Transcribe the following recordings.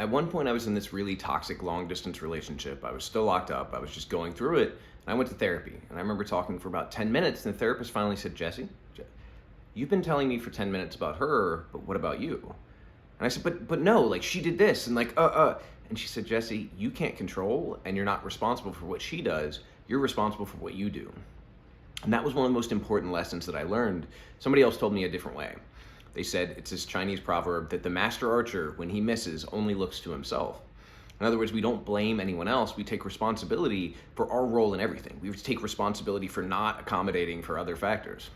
At one point, I was in this really toxic long distance relationship. I was still locked up. I was just going through it. And I went to therapy. And I remember talking for about 10 minutes. And the therapist finally said, Jesse, you've been telling me for 10 minutes about her, but what about you? And I said, but no, like she did this. And And she said, Jesse, you can't control and you're not responsible for what she does. You're responsible for what you do. And that was one of the most important lessons that I learned. Somebody else told me a different way. They said it's this Chinese proverb that the master archer, when he misses, only looks to himself. In other words, we don't blame anyone else. We take responsibility for our role in everything. We take responsibility for not accommodating for other factors.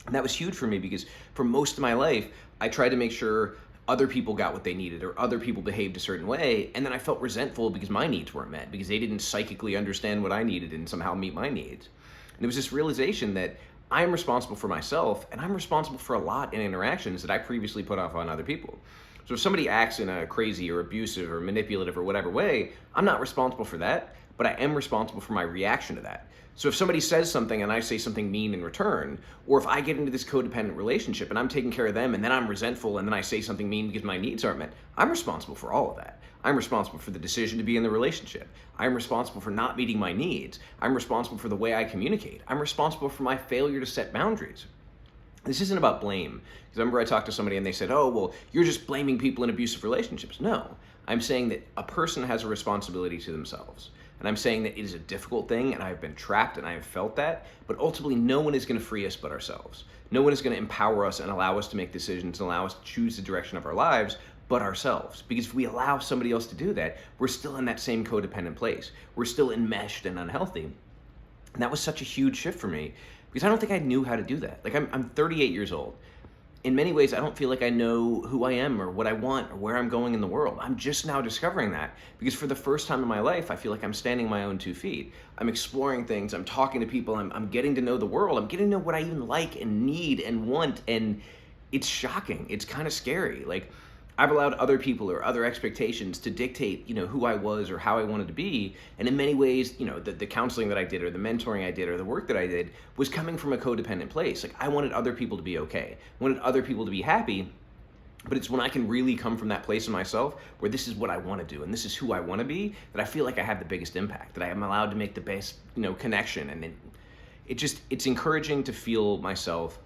And that was huge for me because for most of my life, I tried to make sure other people got what they needed or other people behaved a certain way. And then I felt resentful because my needs weren't met, because they didn't psychically understand what I needed and somehow meet my needs. And it was this realization that I am responsible for myself, and I'm responsible for a lot in interactions that I previously put off on other people. So if somebody acts in a crazy or abusive or manipulative or whatever way, I'm not responsible for that, but I am responsible for my reaction to that. So if somebody says something and I say something mean in return, or if I get into this codependent relationship and I'm taking care of them and then I'm resentful and then I say something mean because my needs aren't met, I'm responsible for all of that. I'm responsible for the decision to be in the relationship. I'm responsible for not meeting my needs. I'm responsible for the way I communicate. I'm responsible for my failure to set boundaries. This isn't about blame. Because I remember I talked to somebody and they said, oh, well, you're just blaming people in abusive relationships. No, I'm saying that a person has a responsibility to themselves. And I'm saying that it is a difficult thing and I've been trapped and I have felt that, but ultimately no one is going to free us but ourselves. No one is going to empower us and allow us to make decisions and allow us to choose the direction of our lives but ourselves. Because if we allow somebody else to do that, we're still in that same codependent place. We're still enmeshed and unhealthy. And that was such a huge shift for me because I don't think I knew how to do that. Like I'm 38 years old. In many ways, I don't feel like I know who I am or what I want or where I'm going in the world. I'm just now discovering that because for the first time in my life, I feel like I'm standing on my own 2 feet. I'm exploring things. I'm talking to people. I'm getting to know the world. I'm getting to know what I even like and need and want. And it's shocking. It's kind of scary. Like I've allowed other people or other expectations to dictate, who I was or how I wanted to be. And in many ways, the counseling that I did or the mentoring I did or the work that I did was coming from a codependent place. Like I wanted other people to be okay. I wanted other people to be happy. But it's when I can really come from that place in myself where this is what I want to do and this is who I want to be that I feel like I have the biggest impact, that I am allowed to make the best, connection. And it's encouraging to feel myself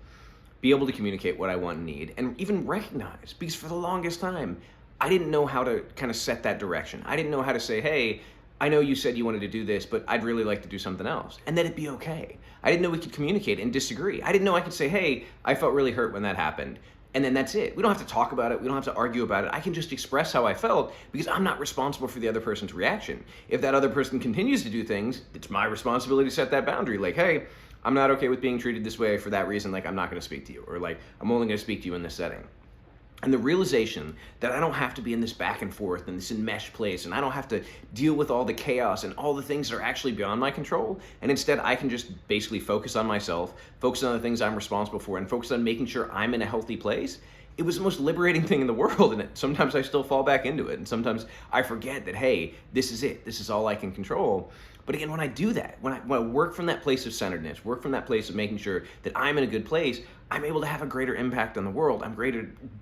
be able to communicate what I want and need, and even recognize, because for the longest time, I didn't know how to kind of set that direction. I didn't know how to say, hey, I know you said you wanted to do this, but I'd really like to do something else. And then it'd be okay. I didn't know we could communicate and disagree. I didn't know I could say, hey, I felt really hurt when that happened. And then that's it. We don't have to talk about it. We don't have to argue about it. I can just express how I felt because I'm not responsible for the other person's reaction. If that other person continues to do things, it's my responsibility to set that boundary. Like, hey, I'm not okay with being treated this way for that reason. Like, I'm not going to speak to you, or like, I'm only going to speak to you in this setting. And the realization that I don't have to be in this back and forth and this enmeshed place, and I don't have to deal with all the chaos and all the things that are actually beyond my control. And instead, I can just basically focus on myself, focus on the things I'm responsible for, and focus on making sure I'm in a healthy place. It was the most liberating thing in the world, and sometimes I still fall back into it, and sometimes I forget that, hey, this is it. This is all I can control. But again, when I do that, when I work from that place of centeredness, work from that place of making sure that I'm in a good place, I'm able to have a greater impact on the world. I'm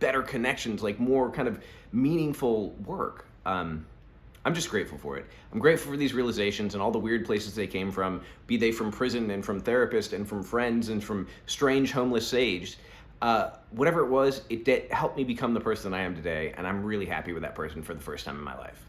better connections, like more kind of meaningful work. I'm just grateful for it. I'm grateful for these realizations and all the weird places they came from, be they from prison and from therapists and from friends and from strange homeless sage. Whatever it was, it helped me become the person I am today, and I'm really happy with that person for the first time in my life.